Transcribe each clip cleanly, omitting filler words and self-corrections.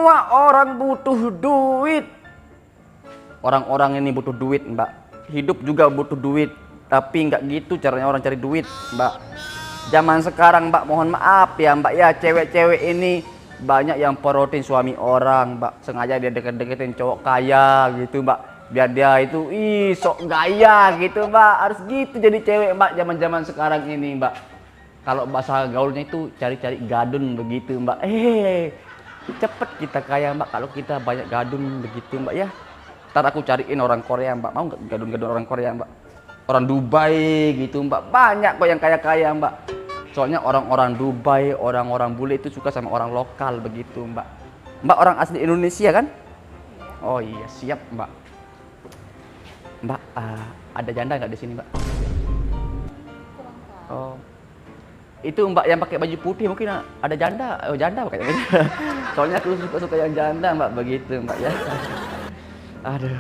Semua orang butuh duit. Orang-orang ini butuh duit, Mbak. Hidup juga butuh duit. Tapi nggak gitu caranya orang cari duit, Mbak. Zaman sekarang, Mbak, mohon maaf ya, Mbak ya, cewek-cewek ini banyak yang porotin suami orang, Mbak. Sengaja dia deket-deketin cowok kaya gitu, Mbak. Biar dia itu sok gaya gitu, Mbak. Harus gitu jadi cewek, Mbak, zaman-zaman sekarang ini, Mbak. Kalau bahasa gaulnya itu cari-cari gadun begitu, Mbak. Cepet kita kaya, Mbak, kalau kita banyak gadun begitu, Mbak ya. Ntar aku cariin orang Korea, Mbak. Mau nggak gadun-gadun orang Korea, Mbak? Orang Dubai gitu, Mbak. Banyak kok yang kaya-kaya, Mbak. Soalnya orang-orang Dubai, orang-orang bule itu suka sama orang lokal begitu, Mbak. Mbak orang asli Indonesia kan? Oh iya, siap, Mbak. Mbak, ada janda nggak di sini, Mbak? Oh, itu Mbak yang pakai baju putih mungkin ada janda. Oh, janda kayaknya. Soalnya aku suka yang janda, Mbak, begitu, Mbak ya. Aduh.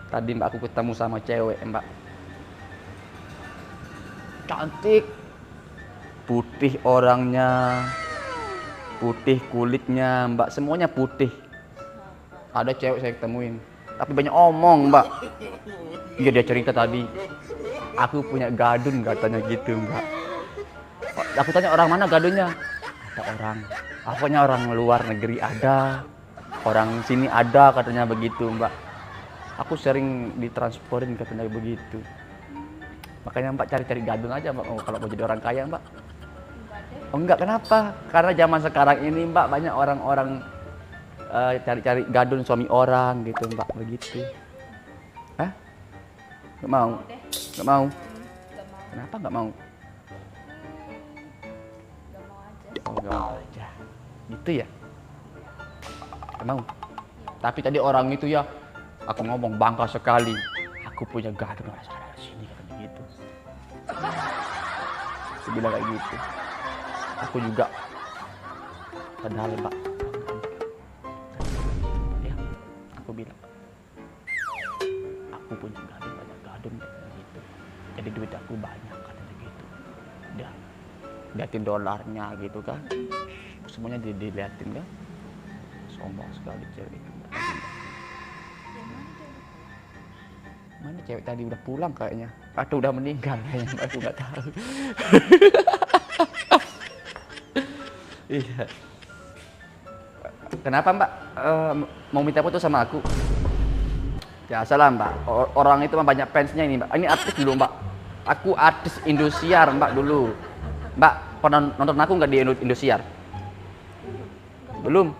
Tadi Mbak aku ketemu sama cewek, Mbak. Cantik. Putih orangnya. Putih kulitnya, Mbak. Semuanya putih. Ada cewek saya ketemuin. Tapi banyak omong, Mbak. Iya, dia cerita tadi. Aku punya gadun katanya gitu, Mbak. Aku tanya orang mana gadunnya? Ada orang. Apanya orang luar negeri ada. Orang sini ada katanya begitu, Mbak. Aku sering ditransportin katanya begitu. Makanya Mbak cari-cari gadun aja, Mbak. Oh, kalau mau jadi orang kaya, Mbak. Oh enggak, kenapa? Karena zaman sekarang ini, Mbak, banyak orang-orang cari-cari gadun suami orang gitu, Mbak, begitu. Hah? Nggak mau? Nggak mau? Kenapa nggak mau? Oh, nggak mau aja. Gitu ya? Nggak mau? Tapi tadi orang itu ya, aku ngomong bangga sekali. Aku punya gadun dari sini, kata begitu. Aku bilang kayak gitu. Aku juga. Padahal, Mbak. Ya, aku bilang. Aku punya gadun, banyak gadun, gitu. Jadi duit aku banyak, katanya gitu. Udah, liatin dolarnya gitu kan. Semuanya diliatin kan. Sombong sekali cewek. Mana cewek tadi udah pulang kayaknya. Atau udah meninggal kayaknya, aku nggak tahu. Iya. Kenapa, Mbak? Mau minta foto sama aku? Ya salah, Mbak. Orang itu mah banyak fansnya ini, Mbak. Ini artis dulu, Mbak. Aku artis Indosiar, Mbak, dulu. Mbak, pernah nonton aku nggak di Indosiar? Belum.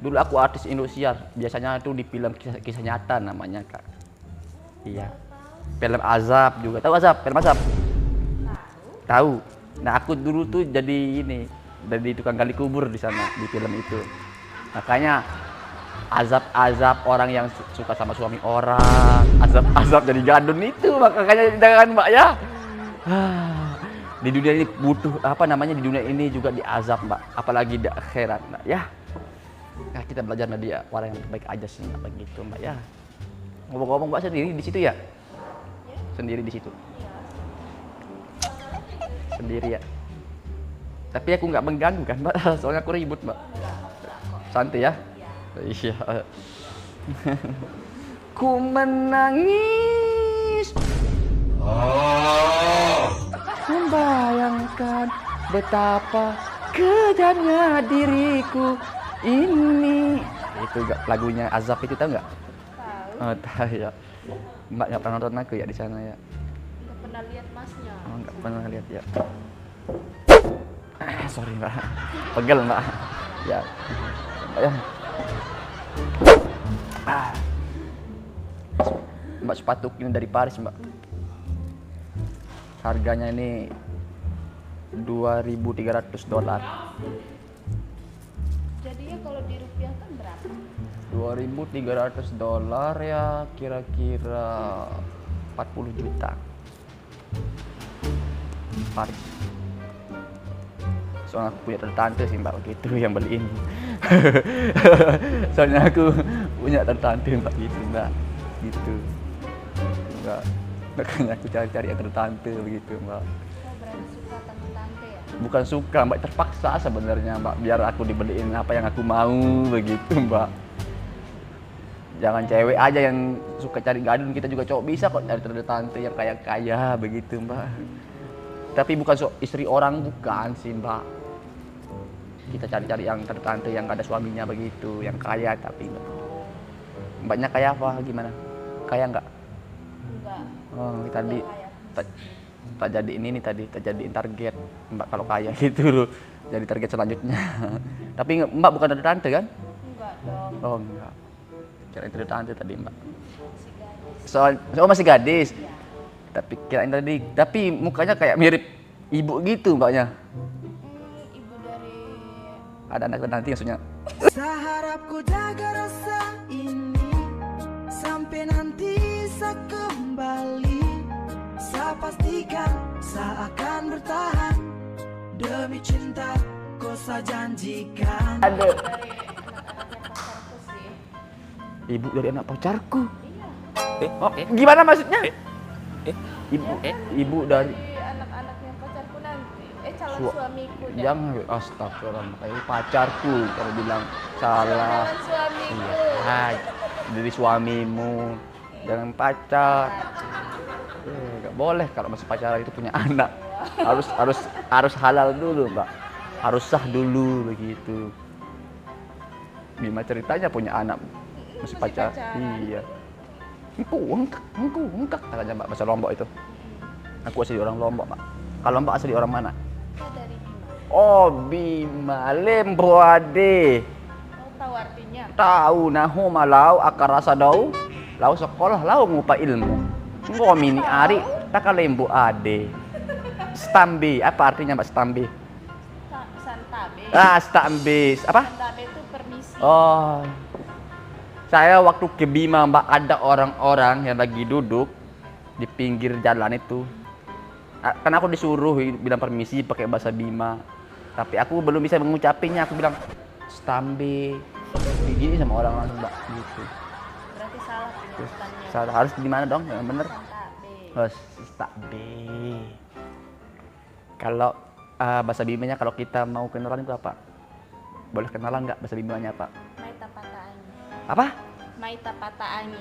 Dulu aku artis Indosiar. Biasanya itu di film kisah nyata namanya, Kak. Iya. Film Azab juga. Tahu Azab? Film Azab? Tahu. Nah, aku dulu tuh jadi tukang gali kubur di sana di film itu. Makanya azab orang yang suka sama suami orang, azab jadi gadun itu, makanya jangan, Mbak ya. Di dunia ini butuh di dunia ini juga diazab, Mbak, apalagi di akhirat, Mbak ya. Nah, kita belajar dari dia orang yang baik aja sih, Mbak, begitu, Mbak ya. Ngomong-ngomong, Mbak sendiri di situ ya? Sendiri di situ. Sendiri ya. Tapi aku nggak mengganggu kan, Mbak, soalnya aku ribut, Mbak. Santai ya. Iya. Ku menangis. Membayangkan betapa kejamnya diriku ini. Itu lagunya Azab itu, tahu nggak? Tahu. Oh, tahu ya. Mbak nggak pernah nonton aku ya di sana ya? Nggak pernah lihat Masnya. Oh, nggak pernah lihat ya. Sorry, Mbak. Pegel, Mbak. Ya. Mbak ya. Mbak, sepatu ini dari Paris, Mbak. Harganya ini $2.300. Jadinya kalau dirupiahkan berapa? $2.300 ya kira-kira 40 juta. Paris. Soalnya aku punya tante sih, Mbak, gitu yang beliin. Soalnya aku punya tante, Mbak, gitu, Mbak, gitu. Mbak, makanya aku cari-cari yang tante begitu, Mbak. Oh, berarti suka tante-tante ya? Bukan suka mbak, terpaksa sebenarnya mbak, biar aku dibeliin apa yang aku mau begitu mbak. Jangan cewek aja yang suka cari gadun, kita juga cowok bisa kok cari tante yang kaya-kaya begitu mbak. Tapi bukan istri orang, bukan sih mbak. Kita cari-cari yang tante yang ada suaminya begitu, yang kaya tapi mbak. Mbaknya kaya apa gimana? Kaya nggak? Enggak. Oh tadi Enggak kaya. tak jadi ini tadi, tak jadiin target mbak kalau kaya gitu loh, jadi target selanjutnya. Tapi mbak bukan ada tante kan? Enggak dong. Oh enggak, kirain ada tante tadi mbak. Masih gadis. Oh masih gadis. Ya. Tapi kirain tadi, tapi mukanya kayak mirip ibu gitu mbaknya. Ibu dari Ada anak nanti maksudnya. Seharap ku jaga rasa ini sampai nanti saya kembali. Saya pastikan saya akan bertahan demi cinta ku saya janjikan. Ada anak-anaknya pacarku sih. ibu dari anak pacarku. Iya. Oh, gimana maksudnya? Ibu dari Dari anak-anaknya pacarku nanti. Calon Su- suamiku. dah. yang astagfirullah, kayak pacarku kalau bilang salah. Calon suamiku. Iya, dari suamimu, jangan pacar. Nggak boleh kalau masih pacaran itu punya anak. Harus halal dulu mbak, harus sah dulu begitu. Gimana ceritanya punya anak masih pacaran? Iya. Engkau, katanya mbak bahasa Lombok itu. Aku asli orang Lombok mbak. Kalau mbak asli orang mana? Saya dari Bima. Oh Bima, Lembo ade. Kau tahu artinya? Tahu nahu malau akar rasa dau. Lau sekolah lau ngupa ilmu. Engkau mini ari tak lembo ade. Stambi, apa artinya mbak stambi? Santabe. Stambi, apa? Santabe itu permisi. Oh, saya waktu ke Bima mbak, ada orang-orang yang lagi duduk di pinggir jalan itu. Kan aku disuruh bilang permisi pakai bahasa Bima, tapi aku belum bisa mengucapinya. Aku bilang stambe, gini sama orang langsung mbak gitu. Berarti salah penyebutannya. Harus di mana dong yang bener? Santabe. Oh, stambe. Kalau bahasa Bimanya kalau kita mau kenalan itu apa? Boleh kenalan nggak bahasa Bimanya apa? Maita pataani. Apa? Maita pataani.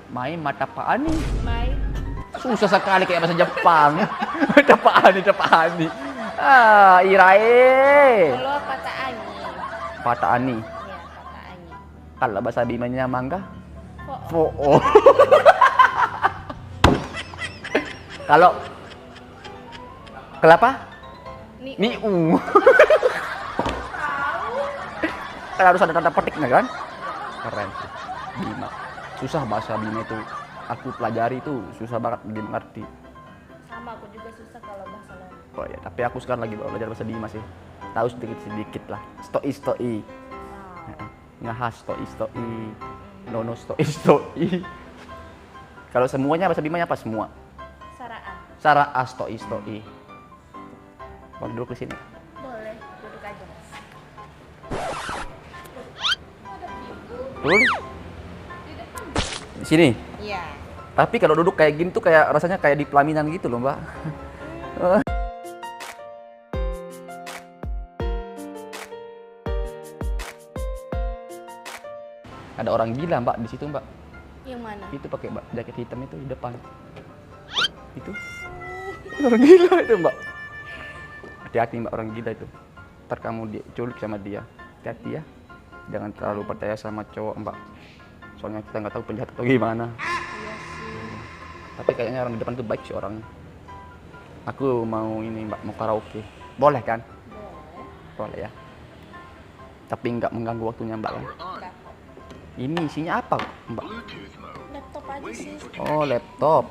Main mata paani. Mai Susah sekali kayak bahasa Jepang. Tapaani. Irae. Kalau pataani. Pataani. Iya, pataani. Kalau bahasa Bimanya mangga? Kok Fo'o. Kalau kelapa? nih Niu. Kan harus ada tanda petiknya kan? Keren sih. Bima. Susah bahasa Bima itu. Aku pelajari itu susah banget dimengerti. sama aku juga susah kalau bahasa Lombok. Oh ya, tapi aku sekarang lagi belajar bahasa Bima sih. Tahu sedikit lah. Stoi. Wow. Ngahas stoi. Nono stoi. Kalau semuanya bahasa Bimanya apa semua? Saraan. Sara stoi. Boleh duduk di sini. Boleh, duduk aja mas. Ada pintu Duduk di depan. di sini. Iya. Tapi kalau duduk kayak gini tuh kayak rasanya kayak di pelaminan gitu loh, Mbak. Ada orang gila, Mbak, di situ, Mbak. Yang mana? Itu pakai jaket hitam itu di depan. Itu. Orang gila itu, Mbak. Hati-hati, Mbak, orang gila itu. Ntar kamu diculik sama dia. Hati-hati ya. Jangan terlalu percaya sama cowok, Mbak. Soalnya kita nggak tahu penjahat atau gimana. Iya sih. Tapi kayaknya orang di depan tuh baik sih orangnya. Aku mau ini mbak, mau karaoke. Boleh kan? Boleh. Boleh ya. Tapi nggak mengganggu waktunya mbak kan? Enggak. Ini isinya apa mbak? Laptop aja sih. Oh laptop.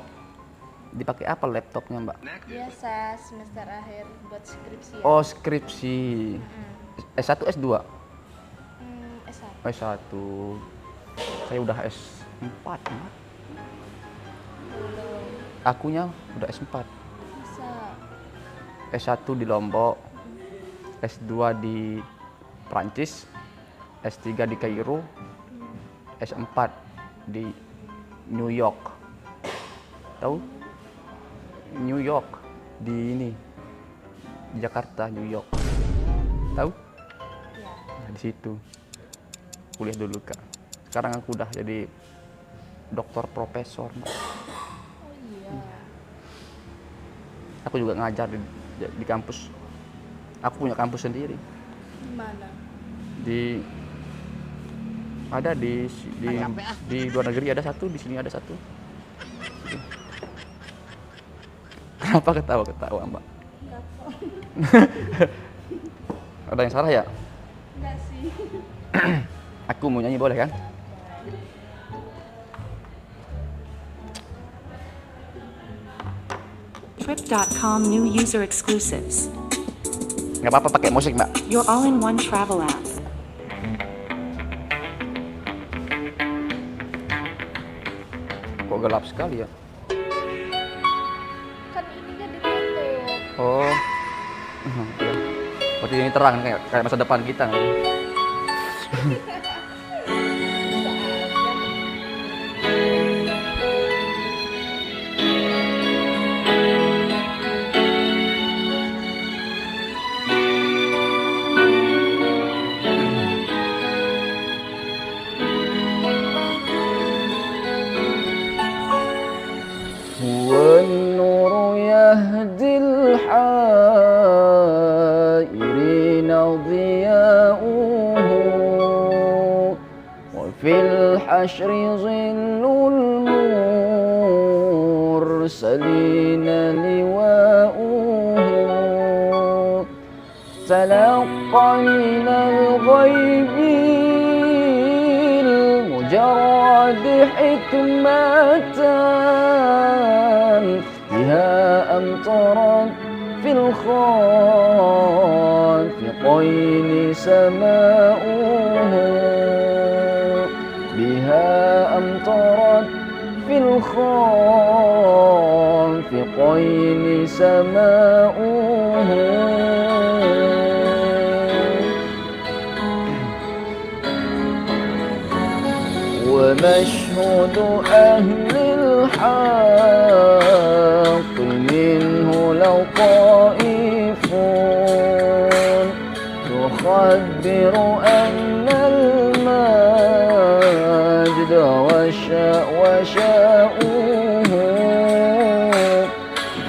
Dipakai apa laptopnya mbak? Biasa semester akhir buat skripsi. Oh skripsi. S1, S2? S1. S1. Saya udah S4 mbak. Belum. Akunya udah S4. Bisa. S1 di Lombok. S2 di Prancis. S3 di Kairo. S4 di New York. Tahu? New York di ini di Jakarta, New York. Tahu? Ya. Nah, di situ kuliah dulu Kak. Sekarang aku udah jadi doktor profesor. Mbak. Oh iya. Aku juga ngajar di kampus. Aku punya kampus sendiri. Di mana? Ada di luar negeri ada satu, di sini ada satu. Kenapa ketawa Mbak? Enggak kok. Ada yang salah ya? Enggak sih. Aku mau nyanyi boleh kan? Trip.com new user exclusives. Nggak apa-apa pakai musik Mbak. Your all-in-one travel app. Kok gelap sekali ya? Kan ininya ditutup. Oh, iya. Berarti ini terang kayak masa depan kita. والنور يهدي الحائرين ضياؤه وفي الحشر ظل المرسلين لواؤه تلقى من الغيب المجرد حكمة بها أمطرت في الخافقين سماؤه بها أمطرت في الخافقين سماؤه ومشهد أهل الحق منه لطائف تخبر أن المجد وشاؤه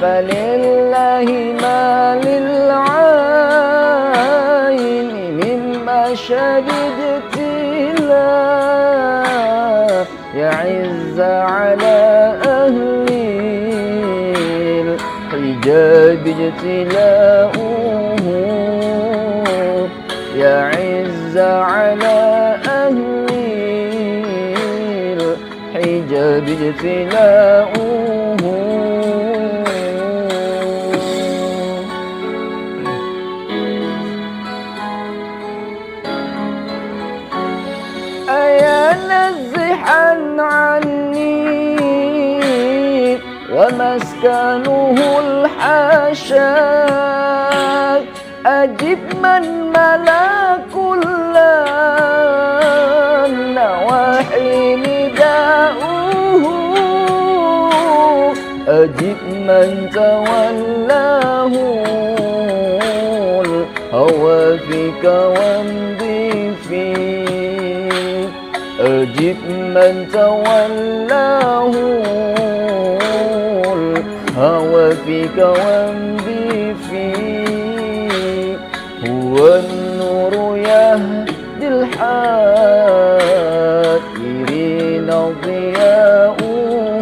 فلله ما للعين من مشهد ابتلاء يعز على أهل الحجاب اجتلاؤه يعز على أهل الحجاب اجتلاؤه نزحا عني ومسكنه الحاشا أجب من ملا كل النواحي نداؤه أجب من تولاه الهوى فيك وامضي فيه أجب من تولاه الهوى فيك وامضي فيه هو النور يهدي الحائرين ضياؤه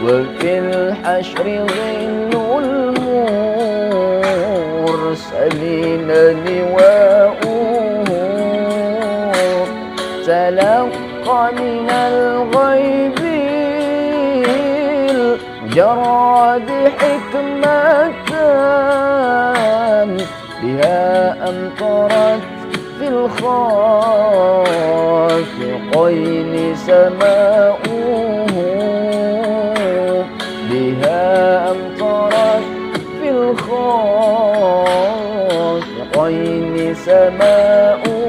وفي الحشر ظل المرسلين لواؤه تلقى من الغيب الجراد حكمة بها أمطرت في الخافقين سماؤه بها أمطرت في الخافقين سماؤه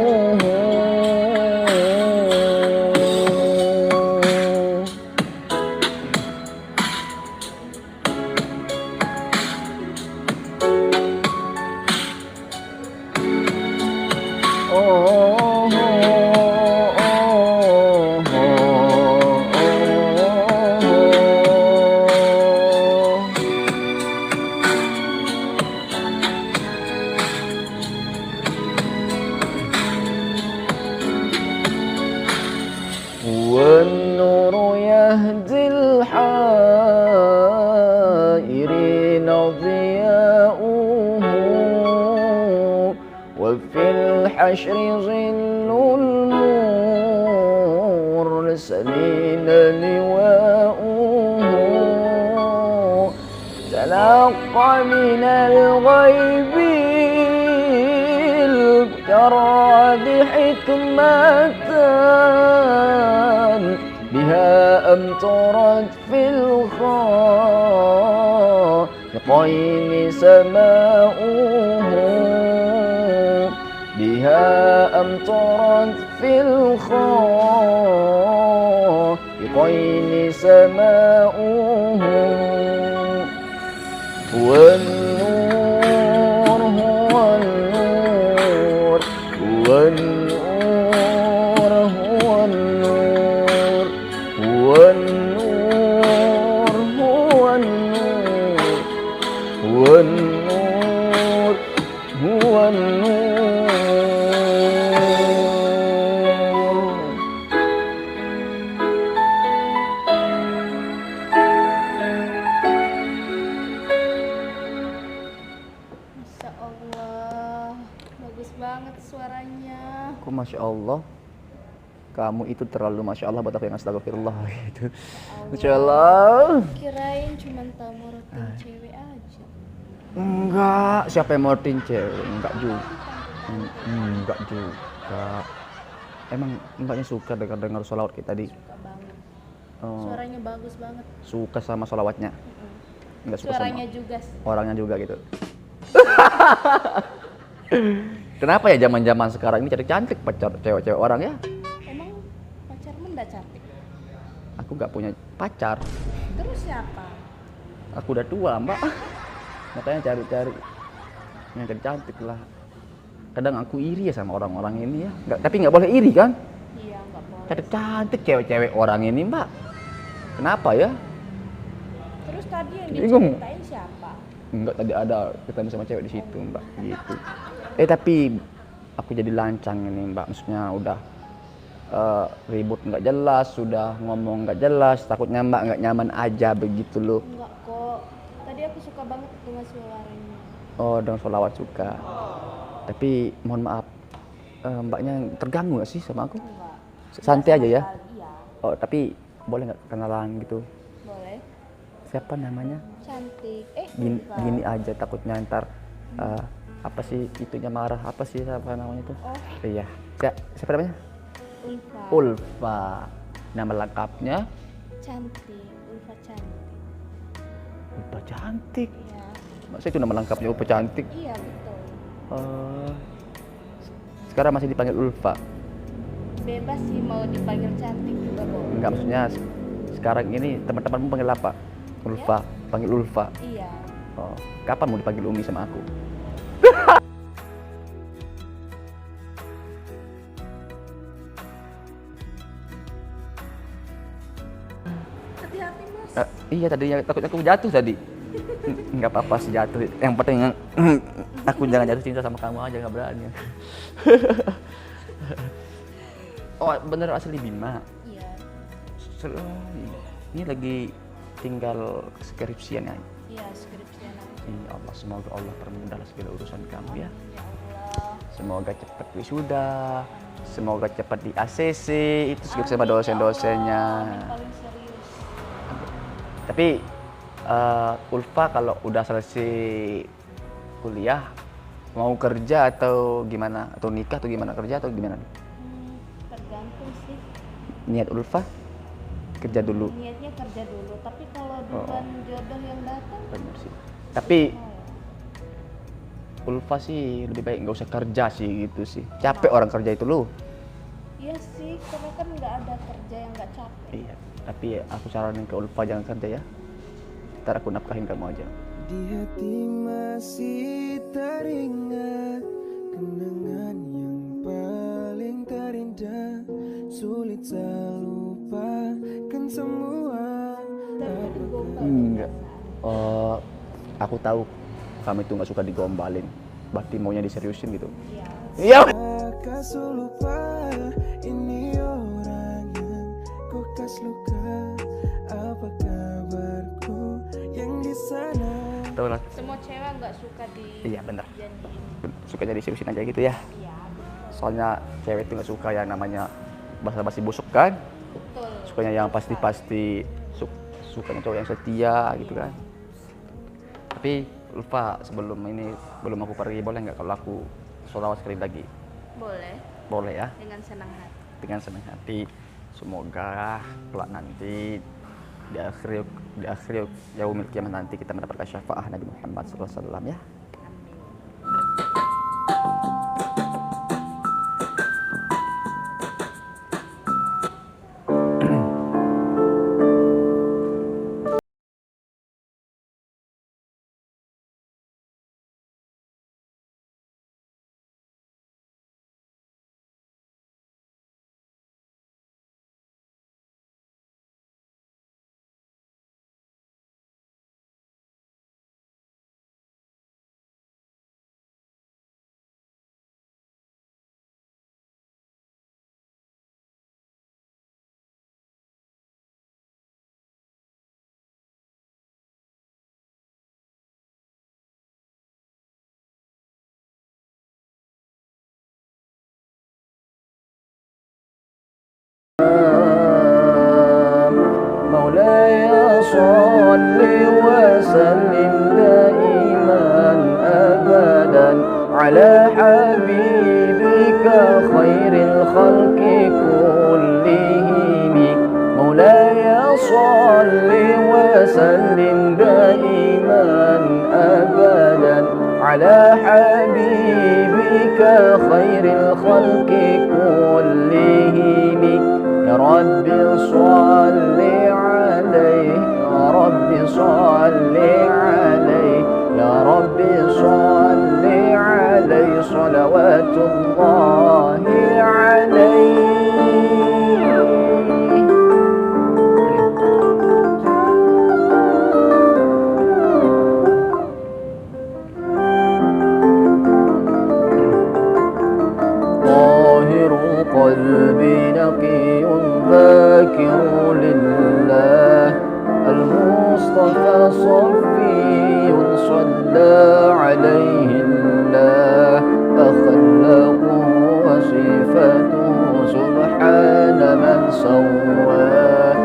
والنور يهدي الحائرين ضياؤه وفي الحشر ظل المرسلين لواؤه تلقى من الغيب الجراد حكمة بها أمطرت في الخالقين سماؤه بها أمطرت في الخالقين سماؤه هو النور هو النور هو النور هو النور هو النور هو النور هو النور هو النور Masya Allah, bagus banget suaranya. Kok Masya Allah, kamu itu terlalu Masya Allah buat aku yang astagfirullah gitu. Masya Allah. Kirain cuma tahu morotin cewek aja. Enggak, siapa yang mau cewek? Enggak juga. Enggak juga. Emang mbaknya suka dengar sholawat kita tadi? Suka banget. Oh, Suaranya bagus banget. suka sama sholawatnya? Enggak suka Suaranya sama juga. orangnya juga gitu. Kenapa ya zaman-zaman sekarang ini cantik pacar cewek-cewek orang ya? Emang pacarmu nggak cantik? Aku nggak punya pacar. Terus siapa? Aku udah tua, Mbak. Makanya cari-cari yang cantik lah. Kadang aku iri ya sama orang-orang ini ya. Tapi nggak boleh iri kan? Iya, nggak boleh. Cantik-cantik cewek-cewek orang ini, Mbak. Kenapa ya? Terus tadi yang Bingung. diceritain siapa? Enggak, tadi ada ketemu sama cewek di situ, Mbak. Gitu. Tapi aku jadi lancang ini, Mbak. Maksudnya udah ribut nggak jelas, sudah ngomong nggak jelas. Takutnya Mbak nggak nyaman aja begitu loh. Enggak kok. Tadi aku suka banget dengan suaranya. Oh, dengan sholawat suka. Tapi mohon maaf, Mbaknya terganggu nggak sih sama aku? Enggak. Santai aja ya? Iya, Oh, tapi boleh nggak kenalan gitu? boleh. Siapa namanya? Cantik. Gini aja, takutnya ntar apa sih itunya marah, apa sih siapa namanya tuh? Oh, Iya. Siapa namanya? Ulfa. Ulfa. Nama lengkapnya Cantik. Ulfa cantik. Ulfa Cantik. Iya. Masa itu nama lengkapnya Ulfa Cantik? Iya, betul. Sekarang masih dipanggil Ulfa. Bebas sih mau dipanggil cantik juga boleh. Enggak, maksudnya sekarang ini teman-temanmu panggil apa? Ulfa, panggil Ulfa. Iya. Oh, kapan mau dipanggil Umi sama aku? Hati-hati, Mas. Iya, tadinya takut aku jatuh tadi. Enggak apa-apa sih jatuh. Yang penting aku jangan jatuh cinta sama kamu aja, nggak berani. Oh, bener asli Bima. Iya. Ini lagi tinggal skripsian ya. Iya, skripsian aja. Ya Allah, semoga Allah permudah segala urusan kamu ya. Ya Allah. Semoga cepat wisuda, semoga cepat di ACC, itu skripsi sama Amin, ya dosen-dosennya. Allah. Yang paling serius. Tapi Ulfa kalau udah selesai kuliah mau kerja atau gimana? Atau nikah atau gimana? Kerja atau gimana? Tergantung sih. Niat Ulfa kerja dulu. Niatnya kerja dulu, tapi kalau Oh. bukan jodoh yang datang, Bener sih. Tapi mau. Ulfa sih lebih baik nggak usah kerja sih gitu sih. Capek orang kerja itu loh. Iya sih, karena kan nggak ada kerja yang nggak capek. Iya. Tapi aku saranin ke Ulfa jangan kerja ya. Ntar aku nafkahin kamu aja. Di hati masih teringat kenangan yang paling terindah. Sulit terlupakan semua. Tapi gombal. Enggak. Aku tahu kamu itu nggak suka digombalin. Berarti maunya diseriusin gitu. Iya. Iya. Kasih lupa ini orang yang nggak suka di Iya bener. janjiin. Suka jadi seriusin aja gitu ya. Iya, betul. Soalnya cewek itu nggak suka yang namanya basa-basi busuk kan. Betul. Sukanya yang pasti-pasti, sukanya cowok yang setia gitu kan. Tapi lupa sebelum aku pergi boleh nggak kalau aku sholawat sekali lagi? Boleh, Boleh ya, dengan senang hati. dengan senang hati. Semoga kelak nanti di akhir yaumil kiamat nanti kita mendapatkan syafaat Nabi Muhammad SAW ya. مولاي صل وسلم دائما أبدا على حبيبك خير الخلق كلهم مولاي صل وسلم دائما أبدا على حبيبك خير الخلق كلهم يا رب صل عليه يا رب صل عليه يا رب صل عليه صلوات الله عليه. طاهر القلب نقي ذاكر لله المصطفى صفي صلى عليه الله أخلاقه وصفاته سبحان من سواه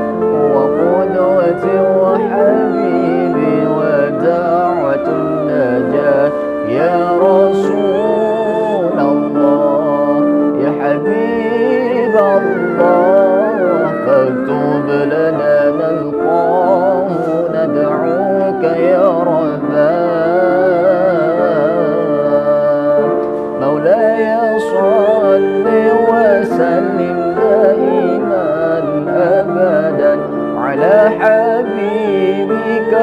وقدوتي وحبيبي ودعوة النجاة يا رسول الله يا حبيب الله فاكتب لنا نلقاه ندعوك يا رباه مولاي صل وسلم دائما أبدا على حبيبك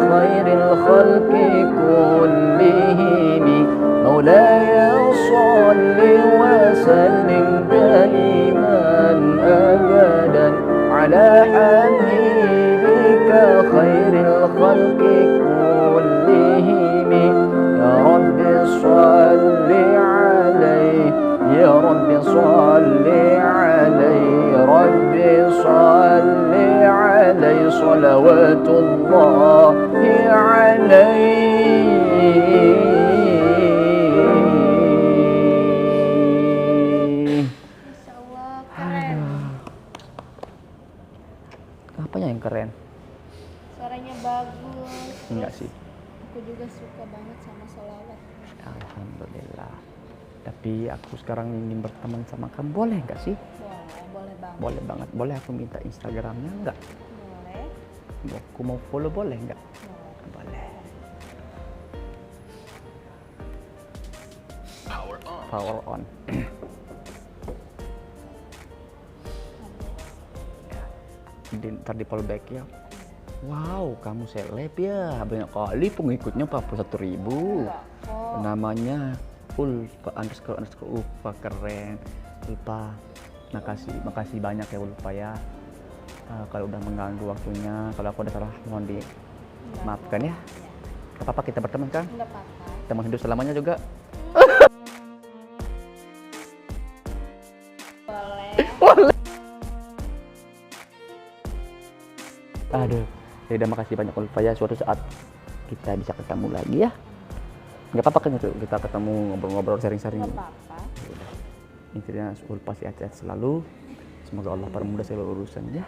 خير الخلق كلهم مولاي صل وسلم دائما أبدا على حبيبك خير الخلق كلهم يا رب صل عليه يا رب صل عليه يا رب صل عليه صلوات الله عليه. Masya Allah, keren. Apanya yang keren? Suaranya bagus. Enggak Terus sih. Aku juga suka banget sama sholawat. Alhamdulillah. Tapi aku sekarang ingin berteman sama kamu, boleh nggak sih? Boleh banget. Boleh banget. Boleh aku minta Instagramnya nggak? Boleh. Aku mau follow boleh nggak? Boleh. Boleh. Power on. Ntar di follow back ya. Wow, kamu seleb ya. Banyak kali pengikutnya 41.000. Enggak kok. Namanya Ulfa __ Ulfa, keren. Ulfa, makasih banyak ya Ulfa ya. Kalau udah mengganggu waktunya, kalau aku ada salah mohon dimaafkan ya. Gak apa-apa kita berteman kan? Enggak apa-apa. Teman hidup selamanya juga. Boleh. Aduh, ya udah makasih banyak Ulfa ya. Suatu saat kita bisa ketemu lagi ya. Nggak apa-apa kan itu kita ketemu ngobrol-ngobrol sharing-sharing. Nggak apa-apa. Intinya Ulfa sehat-sehat selalu. Semoga Allah permudah segala urusannya.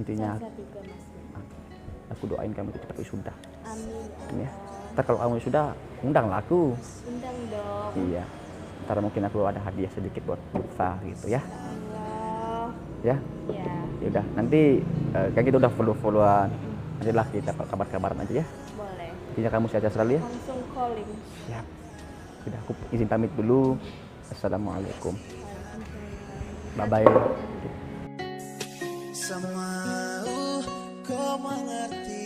Intinya Sehat juga Mas. aku doain kamu cepat wisuda. Amin. Ya. Ntar kalau kamu sudah undanglah aku. Undang dong. Iya. Ntar mungkin aku ada hadiah sedikit buat Ulfa gitu ya. Allah. Ya. Ya. Yaudah nanti kan kita udah follow-followan. Nantilah kita kabar-kabaran aja ya. Boleh. Intinya kamu sehat selalu ya. Langsung calling. Siap. Sudah aku izin pamit dulu. Assalamualaikum. Bye bye. Sama kau mengerti